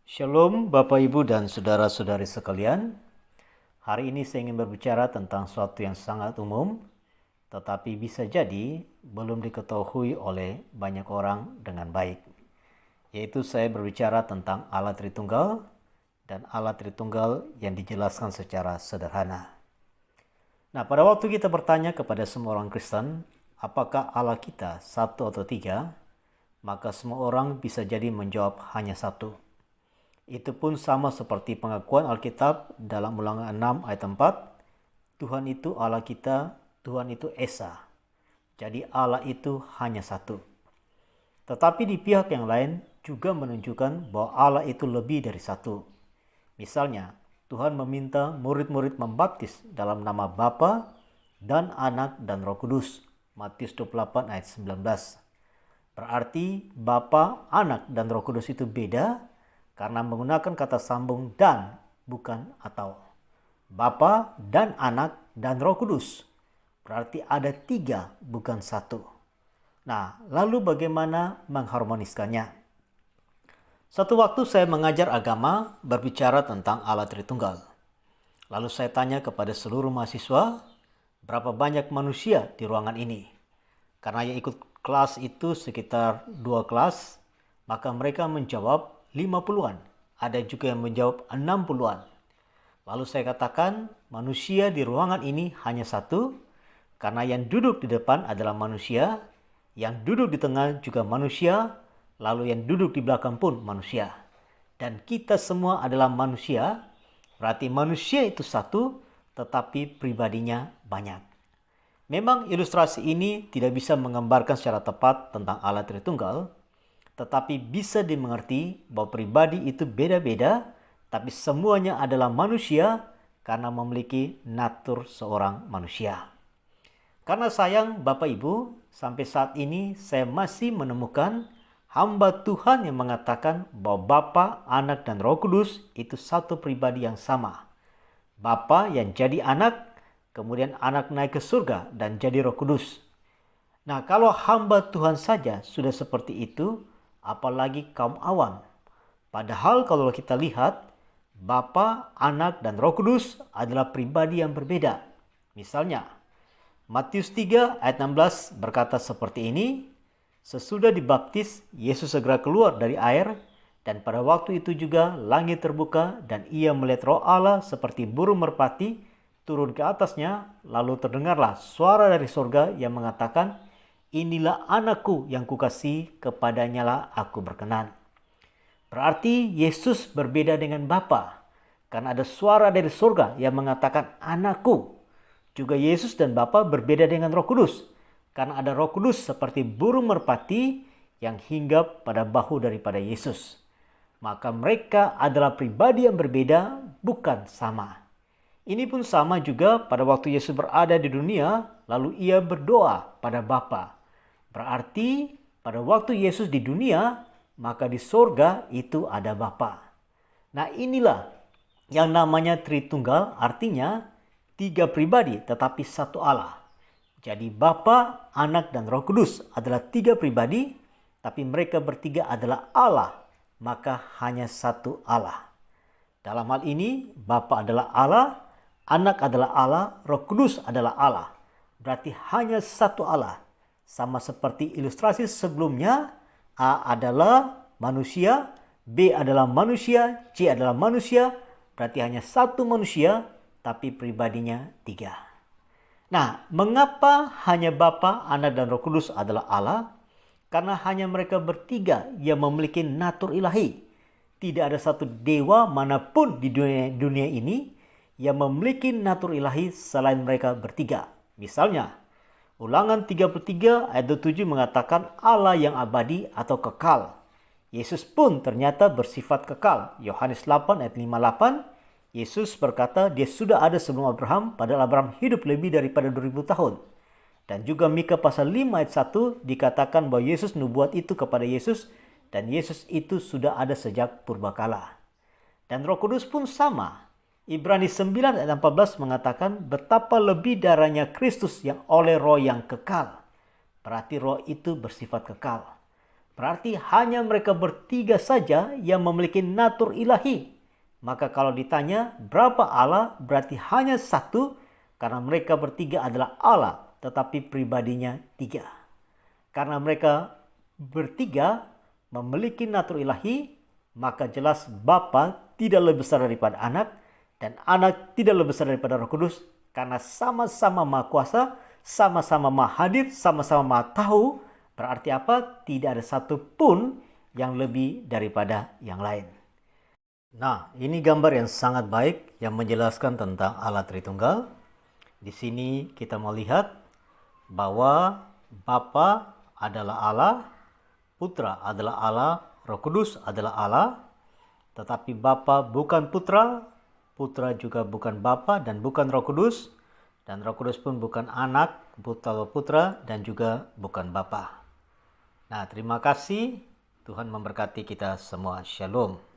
Shalom Bapak Ibu dan saudara-saudari sekalian. Hari ini saya ingin berbicara tentang sesuatu yang sangat umum, tetapi bisa jadi belum diketahui oleh banyak orang dengan baik. Yaitu saya berbicara tentang Allah Tritunggal dan Allah Tritunggal yang dijelaskan secara sederhana. Nah, pada waktu kita bertanya kepada semua orang Kristen, apakah Allah kita satu atau tiga, maka semua orang bisa jadi menjawab hanya satu. Itu pun sama seperti pengakuan Alkitab dalam Ulangan 6 ayat 4. Tuhan itu Allah kita, Tuhan itu Esa. Jadi Allah itu hanya satu. Tetapi di pihak yang lain juga menunjukkan bahwa Allah itu lebih dari satu. Misalnya, Tuhan meminta murid-murid membaptis dalam nama Bapa dan Anak dan Roh Kudus. Matius 28 ayat 19. Berarti Bapa, Anak, dan Roh Kudus itu beda karena menggunakan kata sambung dan, bukan atau. Bapa dan Anak dan Roh Kudus. Berarti ada tiga, bukan satu. Nah, lalu bagaimana mengharmoniskannya? Suatu waktu saya mengajar agama berbicara tentang Allah Tritunggal. Lalu saya tanya kepada seluruh mahasiswa, berapa banyak manusia di ruangan ini? Karena yang ikut kelas itu sekitar 2 kelas, maka mereka menjawab 50-an. Ada juga yang menjawab 60-an. Lalu saya katakan manusia di ruangan ini hanya satu, karena yang duduk di depan adalah manusia, yang duduk di tengah juga manusia, lalu yang duduk di belakang pun manusia. Dan kita semua adalah manusia, berarti manusia itu satu, tetapi pribadinya banyak. Memang ilustrasi ini tidak bisa menggambarkan secara tepat tentang Allah Tritunggal, tetapi bisa dimengerti bahwa pribadi itu beda-beda, tapi semuanya adalah manusia karena memiliki natur seorang manusia. Karena sayang Bapak Ibu, sampai saat ini saya masih menemukan hamba Tuhan yang mengatakan bahwa Bapa, Anak, dan Roh Kudus itu satu pribadi yang sama. Bapa yang jadi anak, kemudian anak naik ke surga dan jadi Roh Kudus. Nah, kalau hamba Tuhan saja sudah seperti itu, apalagi kaum awam. Padahal kalau kita lihat, Bapa, Anak, dan Roh Kudus adalah pribadi yang berbeda. Misalnya, Matius 3 ayat 16 berkata seperti ini, sesudah dibaptis, Yesus segera keluar dari air, dan pada waktu itu juga langit terbuka, dan ia melihat Roh Allah seperti burung merpati turun ke atasnya, lalu terdengarlah suara dari surga yang mengatakan, inilah anakku yang kukasihi, kepadanya lah aku berkenan. Berarti Yesus berbeda dengan Bapa, karena ada suara dari surga yang mengatakan anakku. Juga Yesus dan Bapa berbeda dengan Roh Kudus, karena ada Roh Kudus seperti burung merpati yang hinggap pada bahu daripada Yesus. Maka mereka adalah pribadi yang berbeda, bukan sama. Ini pun sama juga pada waktu Yesus berada di dunia, lalu ia berdoa pada Bapa. Berarti pada waktu Yesus di dunia, maka di sorga itu ada Bapa. Nah, inilah yang namanya Tritunggal, artinya tiga pribadi tetapi satu Allah. Jadi Bapa, Anak, dan Roh Kudus adalah tiga pribadi, tapi mereka bertiga adalah Allah, maka hanya satu Allah. Dalam hal ini, Bapa adalah Allah, Anak adalah Allah, Roh Kudus adalah Allah. Berarti hanya satu Allah. Sama seperti ilustrasi sebelumnya, A adalah manusia, B adalah manusia, C adalah manusia, berarti hanya satu manusia, tapi pribadinya tiga. Nah, mengapa hanya Bapa, Anak, dan Roh Kudus adalah Allah? Karena hanya mereka bertiga yang memiliki natur ilahi. Tidak ada satu dewa manapun di dunia ini yang memiliki natur ilahi selain mereka bertiga. Misalnya, Ulangan 33 ayat 7 mengatakan Allah yang abadi atau kekal. Yesus pun ternyata bersifat kekal. Yohanes 8 ayat 58, Yesus berkata dia sudah ada sebelum Abraham, padahal Abraham hidup lebih daripada 2000 tahun. Dan juga Mika pasal 5 ayat 1 dikatakan bahwa Yesus nubuat itu kepada Yesus, dan Yesus itu sudah ada sejak purbakala. Dan Roh Kudus pun sama. Ibrani 9 ayat 14 mengatakan betapa lebih darahnya Kristus yang oleh roh yang kekal. Berarti roh itu bersifat kekal. Berarti hanya mereka bertiga saja yang memiliki natur ilahi. Maka kalau ditanya berapa Allah, berarti hanya satu, karena mereka bertiga adalah Allah, tetapi pribadinya tiga. Karena mereka bertiga memiliki natur ilahi, maka jelas Bapa tidak lebih besar daripada Anak, dan Anak tidak lebih besar daripada Roh Kudus, karena sama-sama Maha Kuasa, sama-sama Maha Hadir, sama-sama Maha Tahu. Berarti apa? Tidak ada satu pun yang lebih daripada yang lain. Nah, ini gambar yang sangat baik yang menjelaskan tentang Allah Tritunggal. Di sini kita melihat bahwa Bapa adalah Allah, Putra adalah Allah, Roh Kudus adalah Allah. Tetapi Bapa bukan Putra, Putra juga bukan Bapa dan bukan Roh Kudus, dan Roh Kudus pun bukan Anak, Putra, dan juga bukan Bapa. Nah, terima kasih. Tuhan memberkati kita semua. Shalom.